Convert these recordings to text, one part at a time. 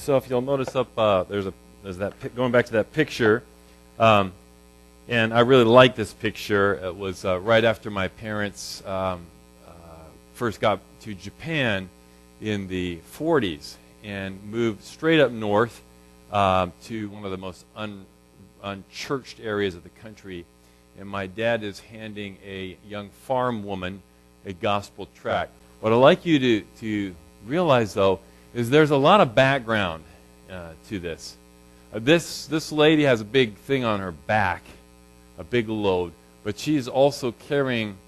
so if you'll notice up, there's that going back to that picture, and I really like this picture. It was right after my parents first got to Japan in the 40s and moved straight up north to one of the most unchurched areas of the country. And my dad is handing a young farm woman a gospel tract. What I'd like you to realize, though, is there's a lot of background to this. This lady has a big thing on her back, a big load, but she's also carrying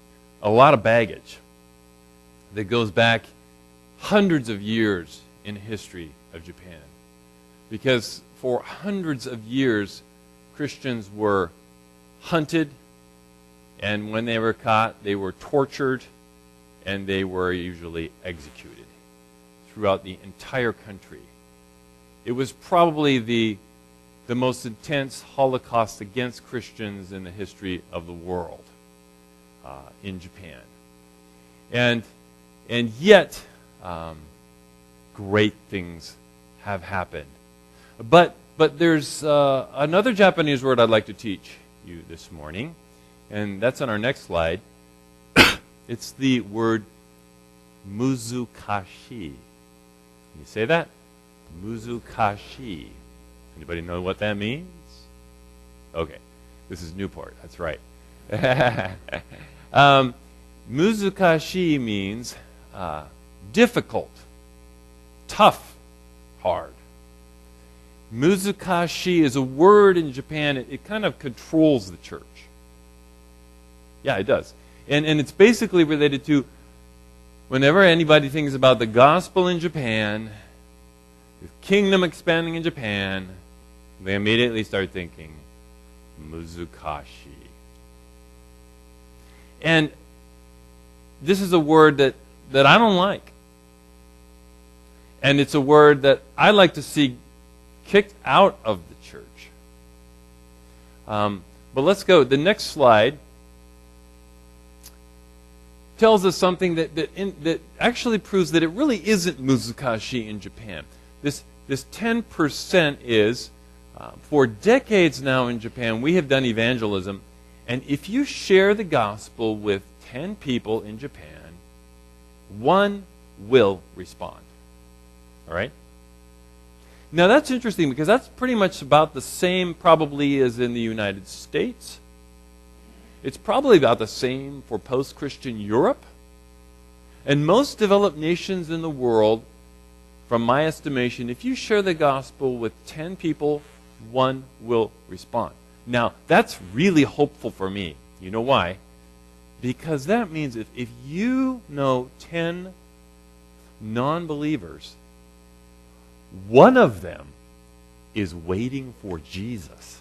a lot of baggage that goes back hundreds of years in the history of Japan. Because for hundreds of years, Christians were hunted, and when they were caught, they were tortured, and they were usually executed throughout the entire country. It was probably the most intense Holocaust against Christians in the history of the world in Japan. And yet, great things have happened. But there's another Japanese word I'd like to teach you this morning, and that's on our next slide. It's the word muzukashi. Can you say that? Muzukashi. Anybody know what that means? Okay. This is Newport. That's right. Muzukashi means difficult, tough, hard. Muzukashi is a word in Japan. It kind of controls the church. Yeah, it does. And it's basically related to whenever anybody thinks about the gospel in Japan, the kingdom expanding in Japan, they immediately start thinking, muzukashi. And this is a word that I don't like. And it's a word that I like to see kicked out of the church. But let's go. The next slide tells us something that actually proves that it really isn't muzukashi in Japan. This 10% is, for decades now in Japan, we have done evangelism, and if you share the gospel with 10 people in Japan, one will respond. All right? Now that's interesting because that's pretty much about the same probably as in the United States. It's probably about the same for post-Christian Europe. And most developed nations in the world, from my estimation, if you share the gospel with 10 people, one will respond. Now, that's really hopeful for me. You know why? Because that means if you know 10 non-believers, one of them is waiting for Jesus.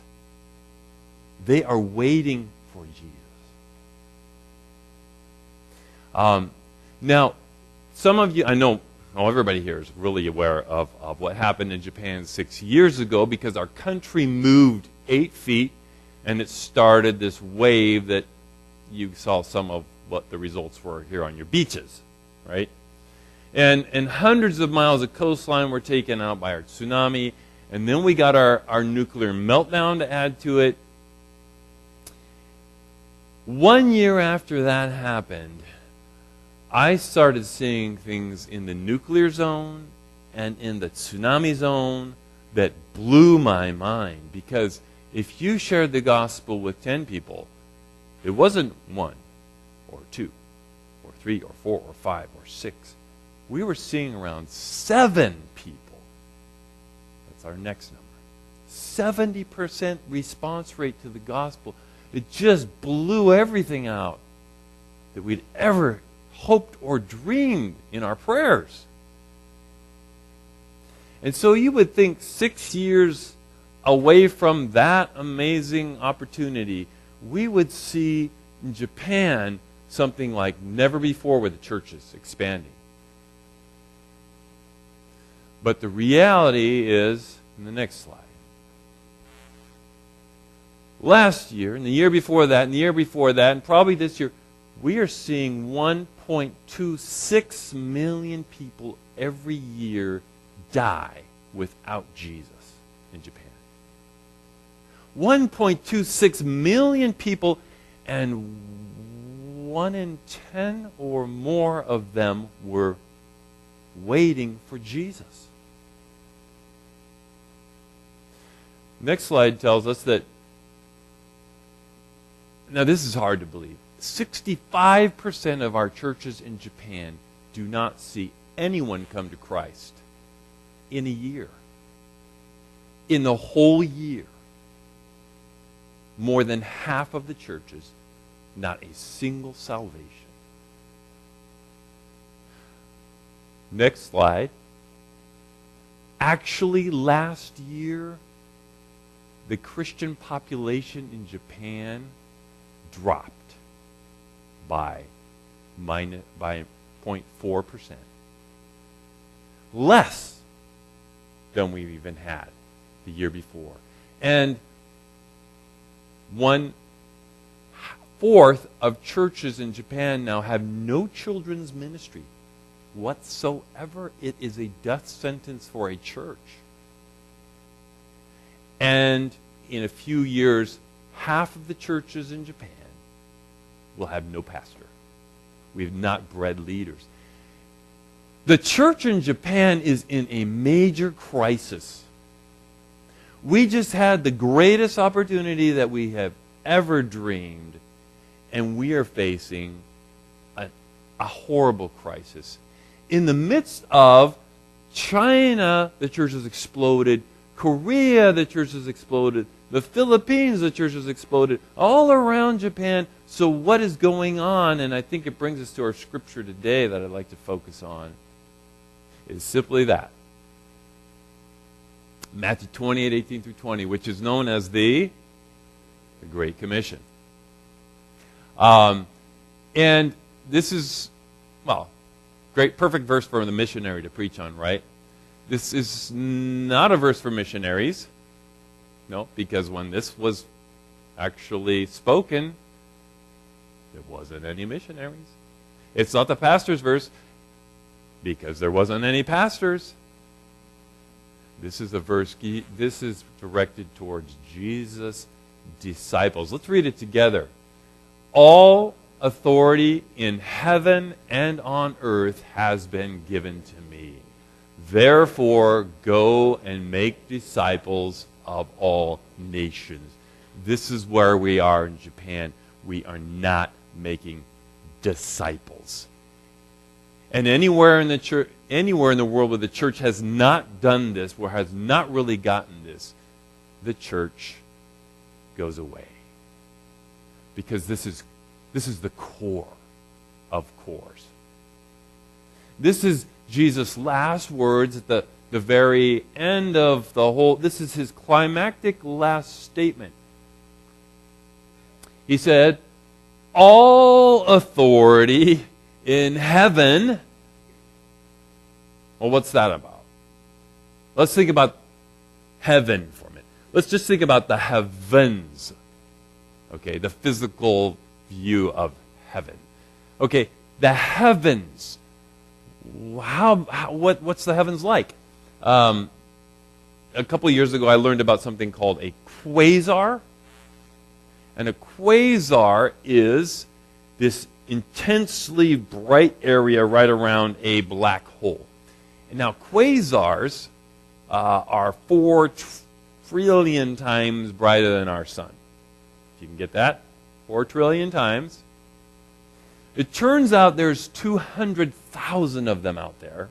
They are waiting for Jesus. Now, some of you, I know everybody here is really aware of what happened in Japan 6 years ago because our country moved 8 feet and it started this wave that you saw some of what the results were here on your beaches, right? And hundreds of miles of coastline were taken out by our tsunami, and then we got our nuclear meltdown to add to it. 1 year after that happened, I started seeing things in the nuclear zone and in the tsunami zone that blew my mind. Because if you shared the gospel with 10 people, it wasn't 1 or 2 or 3 or 4 or 5 or 6. We were seeing around 7 people. That's our next number. 70% response rate to the gospel. It just blew everything out that we'd ever hoped or dreamed in our prayers. And so you would think 6 years away from that amazing opportunity, we would see in Japan something like never before with the churches expanding. But the reality is, in the next slide, last year, and the year before that, and the year before that, and probably this year, we are seeing 1.26 million people every year die without Jesus in Japan. 1.26 million people, and 1 in 10 or more of them were waiting for Jesus. Next slide tells us that, now this is hard to believe, 65% of our churches in Japan do not see anyone come to Christ in a year. In the whole year. More than half of the churches, not a single salvation. Next slide. Actually, last year, the Christian population in Japan dropped by 0.4%. Less than we even had the year before. And 1/4 of churches in Japan now have no children's ministry whatsoever. It is a death sentence for a church. And in a few years, half of the churches in Japan will have no pastor. We have not bred leaders. The church in Japan is in a major crisis. We just had the greatest opportunity that we have ever dreamed, and we are facing a horrible crisis. In the midst of China, the church has exploded. Korea, the church has exploded. The Philippines, the church has exploded. All around Japan. So what is going on? And I think it brings us to our scripture today that I'd like to focus on. Is simply that. Matthew 28:18-20, which is known as the Great Commission. And this is, well, great, perfect verse for the missionary to preach on, right? This is not a verse for missionaries. No, because when this was actually spoken, there wasn't any missionaries. It's not the pastor's verse because there wasn't any pastors. This is a verse, this is directed towards Jesus' disciples. Let's read it together. All authority in heaven and on earth has been given to me. Therefore, go and make disciples of all nations. This is where we are in Japan. We are not making disciples. And anywhere in the church, anywhere in the world where the church has not done this, where has not really gotten this, the church goes away. Because this is the core of cores. This is Jesus' last words at the very end of the whole. This is his climactic last statement. He said, all authority in heaven. Well, what's that about? Let's think about heaven for a minute. Let's just think about the heavens. Okay, the physical view of heaven. Okay, the heavens. What's the heavens like? A couple of years ago, I learned about something called a quasar. And a quasar is this intensely bright area right around a black hole. And now, quasars are 4 trillion times brighter than our sun. If you can get that, 4 trillion times. It turns out there's 200,000 of them out there.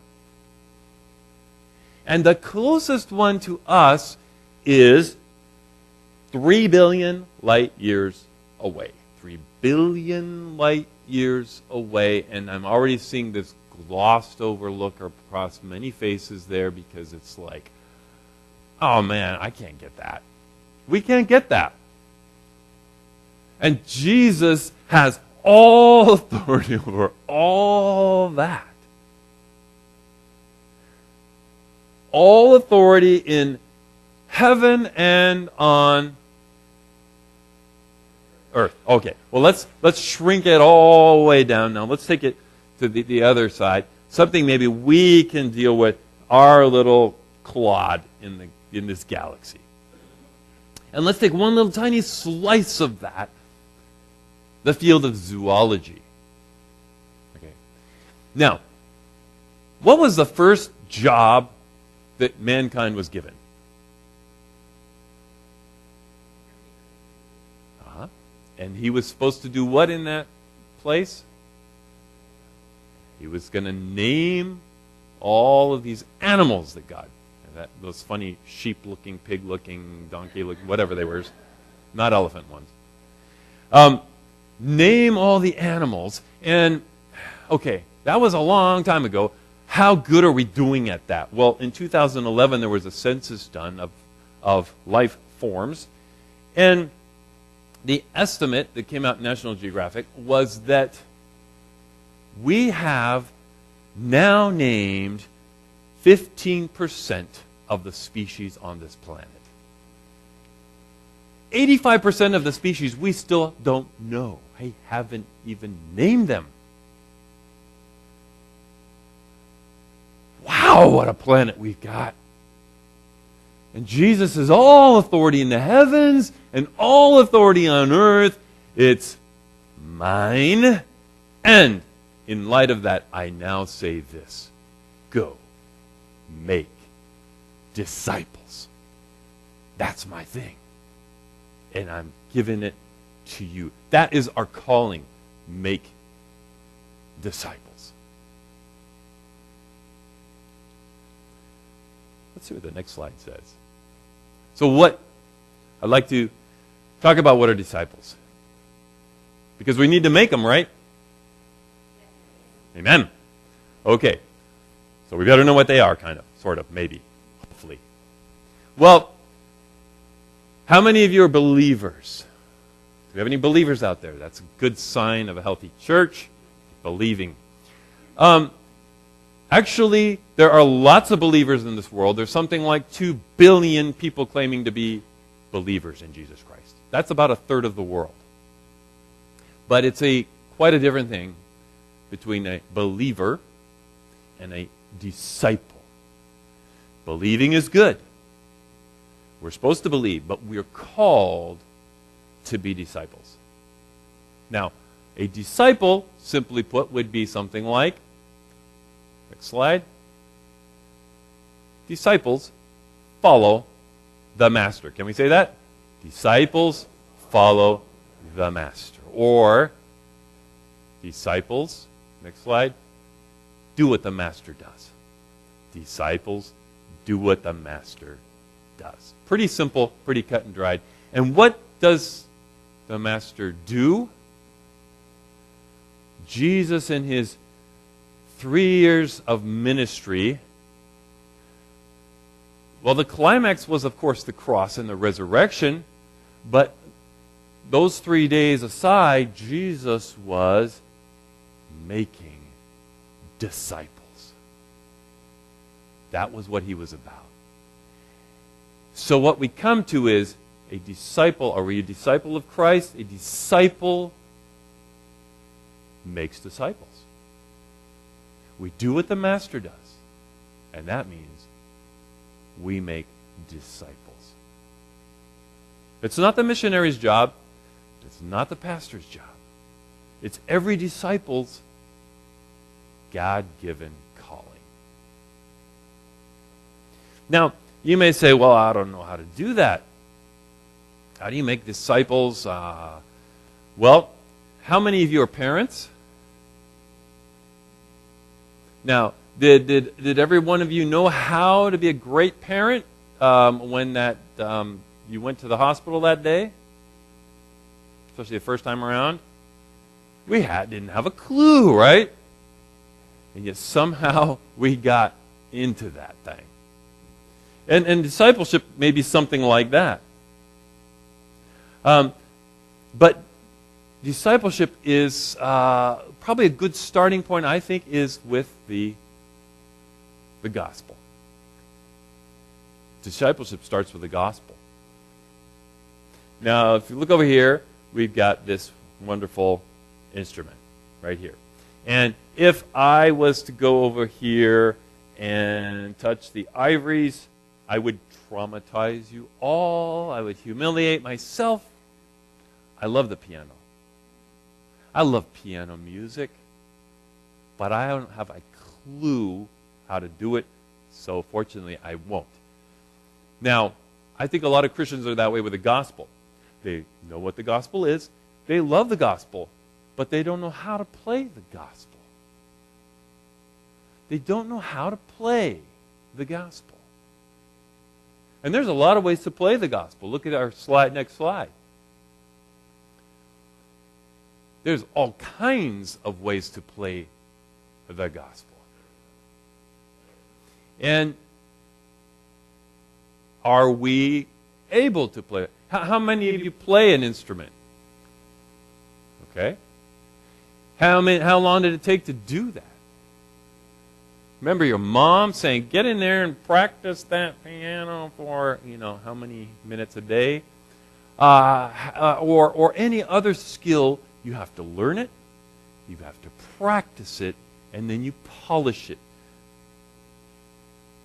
And the closest one to us is 3 billion light years away. 3 billion light years away. And I'm already seeing this glossed over look across many faces there because it's like, oh man, I can't get that. We can't get that. And Jesus has all authority over all that. All authority in heaven and on earth. Okay, well let's shrink it all the way down now. Let's take it to the other side. Something maybe we can deal with, our little clod in this galaxy. And let's take one little tiny slice of that, the field of zoology. Okay. Now, what was the first job that mankind was given? And he was supposed to do what in that place? He was going to name all of these animals that God, those funny sheep-looking, pig-looking, donkey-looking, whatever they were, not elephant ones. Name all the animals. And, okay, that was a long time ago. How good are we doing at that? Well, in 2011, there was a census done of life forms. And the estimate that came out in National Geographic was that we have now named 15% of the species on this planet. 85% of the species we still don't know. I haven't even named them. Wow, what a planet we've got. And Jesus has all authority in the heavens and all authority on earth. It's mine. And in light of that, I now say this. Go, make disciples. That's my thing. And I'm giving it to you. That is our calling. Make disciples. Let's see what the next slide says. So I'd like to talk about what are disciples. Because we need to make them, right? Amen. Okay. So we better know what they are, kind of, sort of, maybe, hopefully. Well, how many of you are believers? Do we have any believers out there? That's a good sign of a healthy church. Believing. Actually, there are lots of believers in this world. There's something like 2 billion people claiming to be believers in Jesus Christ. That's about a third of the world. But it's quite a different thing between a believer and a disciple. Believing is good. We're supposed to believe, but we're called to be disciples. Now, a disciple, simply put, would be something like, next slide, disciples follow the master. Can we say that? Disciples follow the master. Or, disciples, next slide, do what the master does. Disciples do what the master does. Pretty simple, pretty cut and dried. And what does the master do? Jesus, in his 3 years of ministry, well, the climax was, of course, the cross and the resurrection, but those 3 days aside, Jesus was making disciples. That was what he was about. So what we come to is a disciple. Are we a disciple of Christ? A disciple makes disciples. We do what the master does. And that means we make disciples. It's not the missionary's job. It's not the pastor's job. It's every disciple's God-given calling. Now, you may say, well, I don't know how to do that. How do you make disciples? Well, how many of you are parents? Now, did every one of you know how to be a great parent when you went to the hospital that day? Especially the first time around? We didn't have a clue, right? And yet somehow we got into that thing. And discipleship may be something like that. But discipleship is probably a good starting point, I think, is with the gospel. Discipleship starts with the gospel. Now, if you look over here, we've got this wonderful instrument right here. And if I was to go over here and touch the ivories I would traumatize you all. I would humiliate myself. I love the piano. I love piano music. But I don't have a clue how to do it. So fortunately, I won't. Now, I think a lot of Christians are that way with the gospel. They know what the gospel is. They love the gospel. But they don't know how to play the gospel. They don't know how to play the gospel. And there's a lot of ways to play the gospel. Look at our next slide. There's all kinds of ways to play the gospel. And are we able to play it? How many of you play an instrument? Okay. How long did it take to do that? Remember your mom saying, get in there and practice that piano for, how many minutes a day? Or any other skill, you have to learn it, you have to practice it, and then you polish it.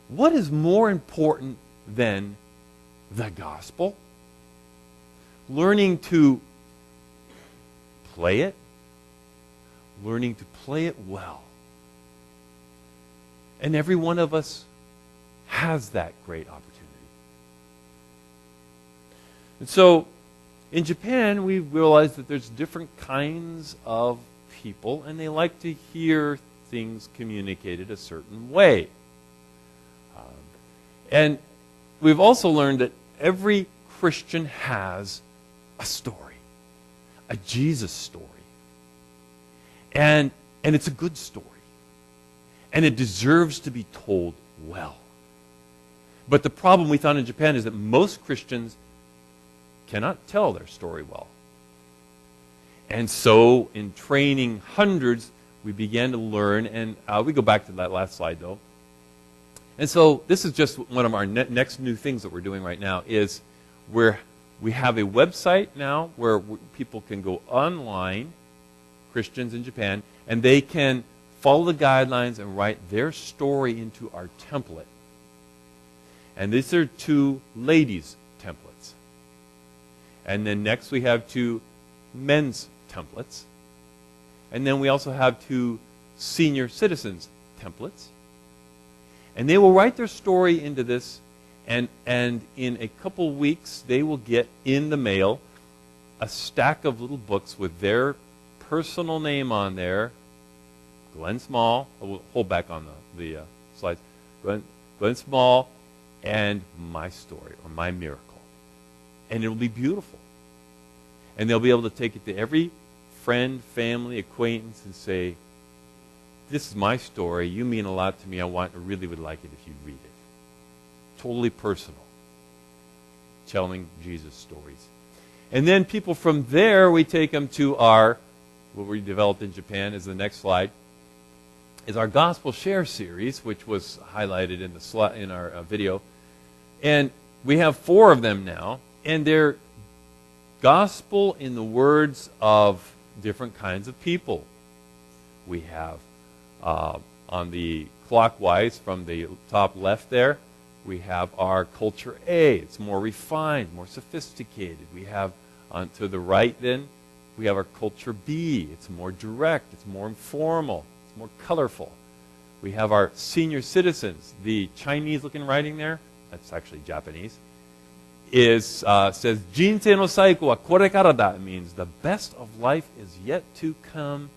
What is more important than the gospel? Learning to play it, learning to play it well. And every one of us has that great opportunity. And so, in Japan, we realized that there's different kinds of people, and they like to hear things communicated a certain way. And we've also learned that every Christian has a story, a Jesus story. And it's a good story. And it deserves to be told well. But the problem we found in Japan is that most Christians cannot tell their story well. And so, in training hundreds, we began to learn, and we go back to that last slide, though. And so, this is just one of our next new things that we're doing right now, is we have a website now where people can go online, Christians in Japan, and they can follow the guidelines and write their story into our template. And these are 2 ladies' templates. And then next we have 2 men's templates. And then we also have 2 senior citizens' templates. And they will write their story into this, and in a couple weeks they will get in the mail a stack of little books with their personal name on there. Glenn Small, we'll hold back on the slides. Glenn Small and my story, or my miracle. And it'll be beautiful. And they'll be able to take it to every friend, family, acquaintance and say, this is my story. You mean a lot to me. I really would like it if you read it. Totally personal. Telling Jesus stories. And then people from there, we take them to what we developed in Japan is the next slide, is our Gospel Share series, which was highlighted in our video. And we have 4 of them now, and they're gospel in the words of different kinds of people. We have, on the clockwise from the top left there, we have our culture A. It's more refined, more sophisticated. We have, to the right then, we have our culture B. It's more direct, it's more informal, it's more colorful. We have our senior citizens. The Chinese-looking writing there, that's actually Japanese, says, Jinsei no saiko wa korekara da. It means the best of life is yet to come.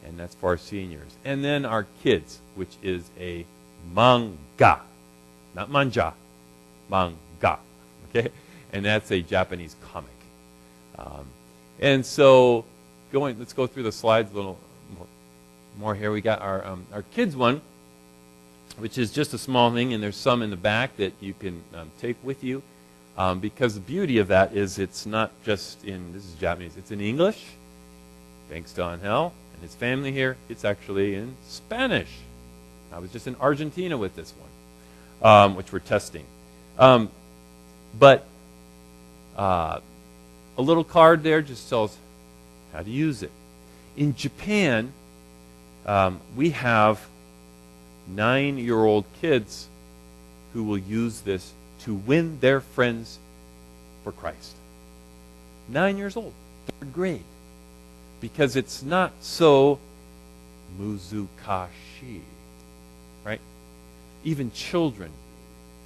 And that's for our seniors. And then our kids, which is a manga. Not manja. Manga. Okay? And that's a Japanese comic. And so, let's go through the slides a little more here. We got our kids one, which is just a small thing, and there's some in the back that you can take with you. Because the beauty of that is it's not just this is Japanese, it's in English, thanks to Angel and his family here. It's actually in Spanish. I was just in Argentina with this one, which we're testing. But a little card there just tells how to use it. In Japan, we have 9-year-old kids who will use this to win their friends for Christ. 9 years old, third grade. Because it's not so muzukashi, right? Even children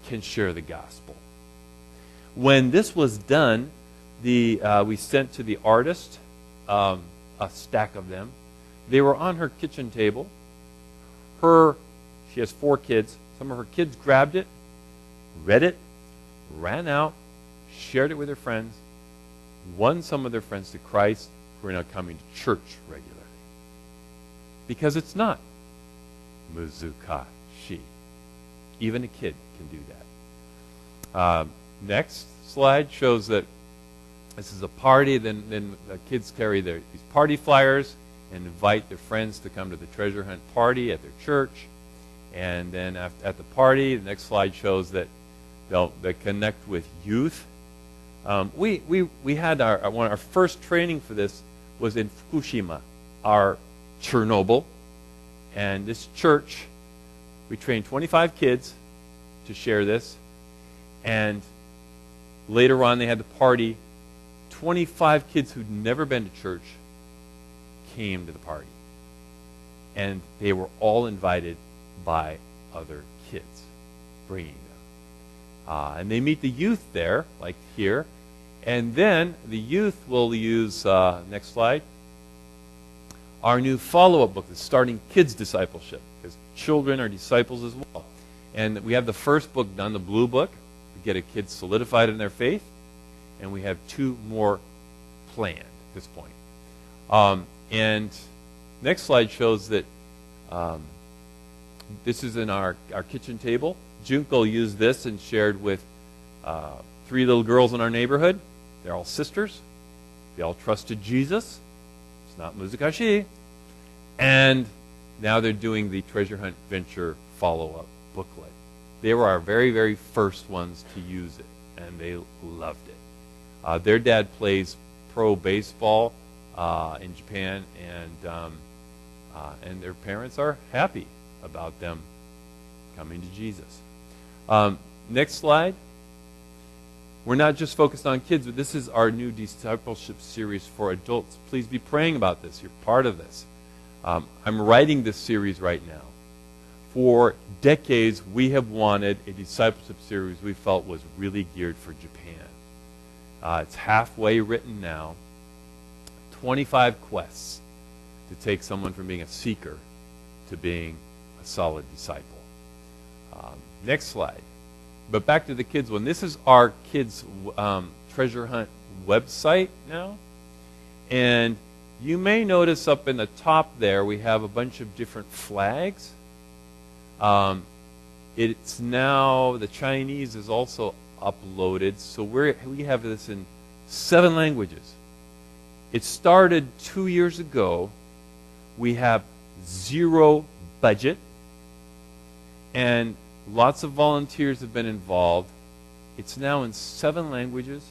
can share the gospel. When this was done, we sent to the artist a stack of them. They were on her kitchen table. She has 4 kids. Some of her kids grabbed it, read it, ran out, shared it with their friends, won some of their friends to Christ, who are now coming to church regularly. Because it's not muzukashi. Even a kid can do that. Next slide shows that this is a party. Then the kids carry these party flyers and invite their friends to come to the treasure hunt party at their church. And then at the party, the next slide shows that they connect with youth. We had our first training for this was in Fukushima, our Chernobyl. And this church, we trained 25 kids to share this. And later on, they had the party. 25 kids who'd never been to church came to the party. And they were all invited by other kids, bringing them. And they meet the youth there, like here. And then the youth will use, next slide, our new follow-up book that's starting kids' discipleship, because children are disciples as well. And we have the first book done, the blue book, to get a kid solidified in their faith. And we have 2 more planned at this point. And next slide shows that this is in our kitchen table. Junko used this and shared with 3 little girls in our neighborhood. They're all sisters. They all trusted Jesus. It's not muzukashi. And now they're doing the Treasure Hunt Venture follow-up booklet. They were our very, very first ones to use it, and they loved it. Their dad plays pro baseball in Japan, and their parents are happy about them coming to Jesus. Next slide. We're not just focused on kids, but this is our new discipleship series for adults. Please be praying about this. You're part of this. I'm writing this series right now. For decades, we have wanted a discipleship series we felt was really geared for Japan. It's halfway written now. 25 quests to take someone from being a seeker to being a solid disciple. Next slide. But back to the kids one. This is our kids' treasure hunt website now. And you may notice up in the top there we have a bunch of different flags. It's now, the Chinese is also uploaded. So we have this in 7 languages. It started 2 years ago. We have 0 budget. And lots of volunteers have been involved. It's now in 7 languages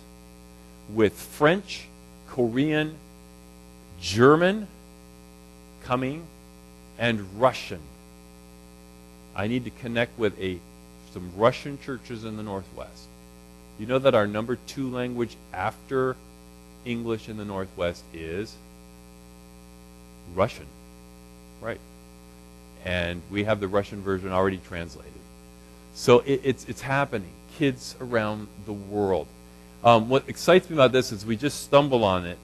with French, Korean, German coming, and Russian. I need to connect with some Russian churches in the Northwest. You know that our number 2 language after English in the Northwest is Russian, right? And we have the Russian version already translated. So it's happening. Kids around the world. What excites me about this is we just stumble on it,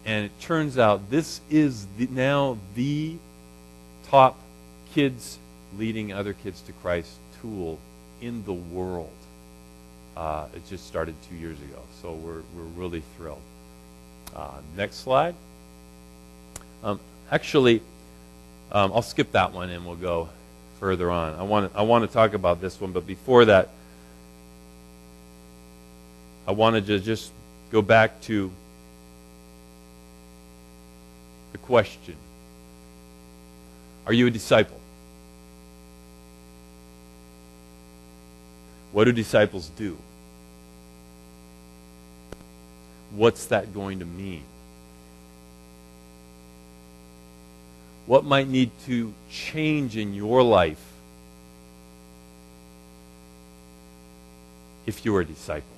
and it turns out this is now the top kids leading other kids to Christ tool in the world. It just started 2 years ago, so we're really thrilled. Next slide. Actually, I'll skip that one and we'll go further on. I want to talk about this one, but before that, I wanted to just go back to the question. Are you a disciple? What do disciples do? What's that going to mean? What might need to change in your life if you are a disciple?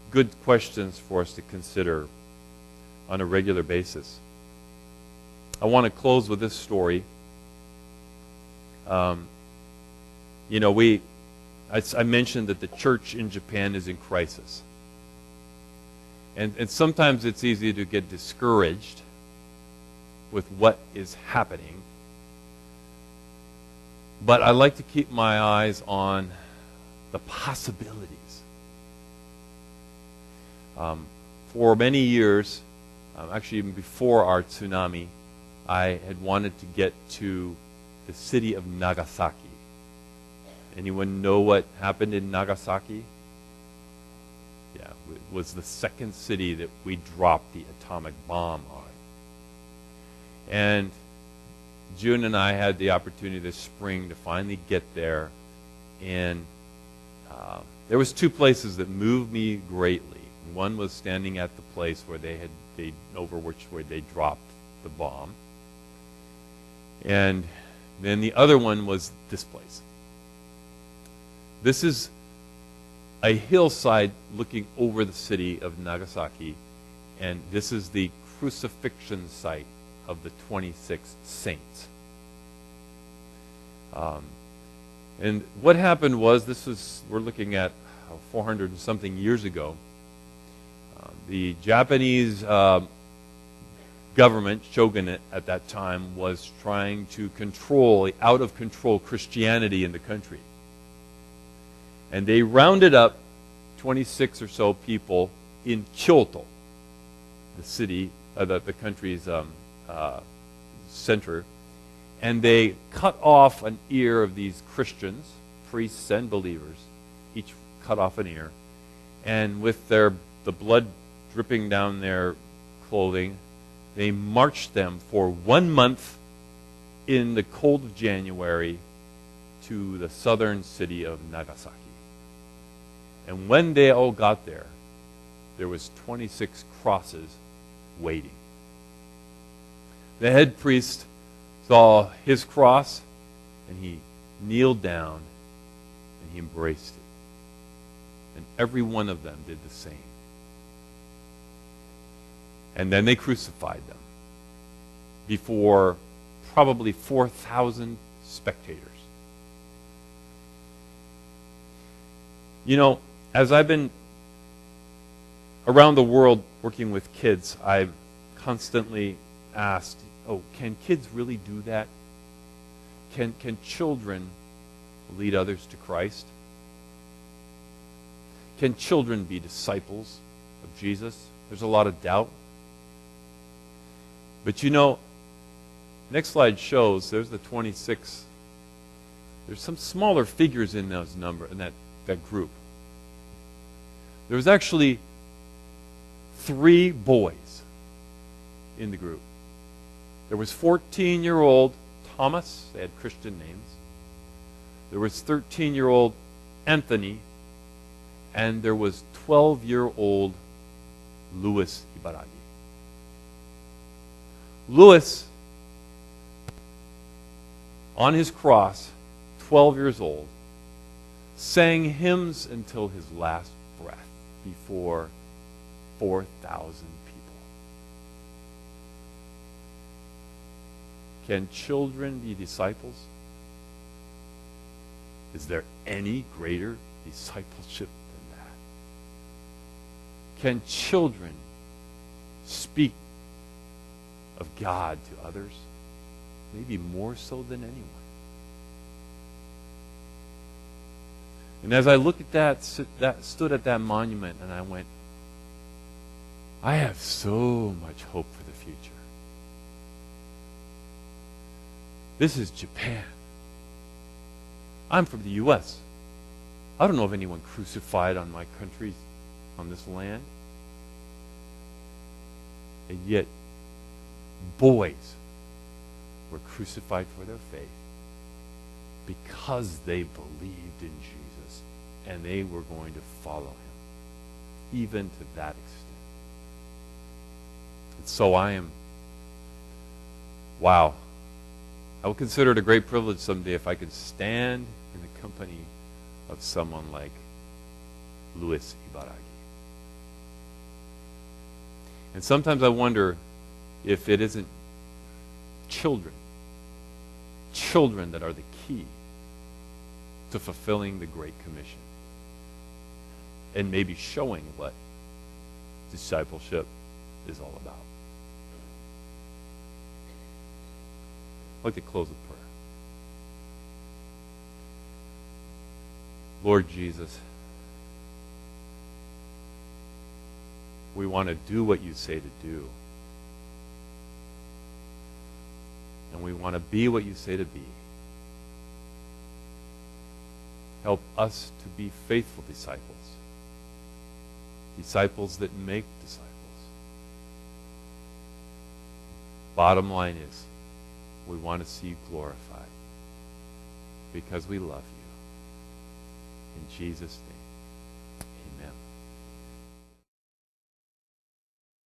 Good questions for us to consider on a regular basis. I want to close with this story. I mentioned that the church in Japan is in crisis. And sometimes it's easy to get discouraged with what is happening. But I like to keep my eyes on the possibilities. For many years, actually even before our tsunami, I had wanted to get to the city of Nagasaki. Anyone know what happened in Nagasaki? Yeah, it was the second city that we dropped the atomic bomb on. And June and I had the opportunity this spring to finally get there. And there was two places that moved me greatly. One was standing at the place where they dropped the bomb. And then the other one was this place. This is a hillside looking over the city of Nagasaki, and this is the crucifixion site of the 26 saints. And what happened was, we're looking at 400 and something years ago. The Japanese government, shogunate at that time, was trying to control out-of-control Christianity in the country. And they rounded up 26 or so people in Kyoto, the city, the country's center, and they cut off an ear of these Christians, priests and believers, each cut off an ear, and with the blood dripping down their clothing, they marched them for 1 month in the cold of January to the southern city of Nagasaki. And when they all got there, there was 26 crosses waiting. The head priest saw his cross, and he kneeled down, and he embraced it. And every one of them did the same. And then they crucified them before probably 4,000 spectators. You know, as I've been around the world working with kids, I've constantly asked, can kids really do that? Can children lead others to Christ? Can children be disciples of Jesus? There's a lot of doubt. But you know, next slide shows there's the 26. There's some smaller figures in those in that group. There was actually 3 boys in the group. There was 14-year-old Thomas, they had Christian names. There was 13-year-old Anthony, and there was 12-year-old Louis Ibaragi. Louis, on his cross, 12 years old, sang hymns until his last breath before 4,000 people. Can children be disciples? Is there any greater discipleship than that? Can children speak of God to others? Maybe more so than anyone. And as I looked at that, stood at that monument, and I went, I have so much hope for the future. This is Japan. I'm from the U.S. I don't know of anyone crucified on my country, on this land. And yet, boys were crucified for their faith because they believed in Jesus and they were going to follow him, even to that extent. And so I am, wow, I will consider it a great privilege someday if I could stand in the company of someone like Luis Ibaragui. And sometimes I wonder if it isn't children that are the key to fulfilling the Great Commission and maybe showing what discipleship is all about. I'd like to close with prayer. Lord Jesus, we want to do what you say to do. And we want to be what you say to be. Help us to be faithful disciples. Disciples that make disciples. Bottom line is, we want to see you glorified because we love you. In Jesus' name.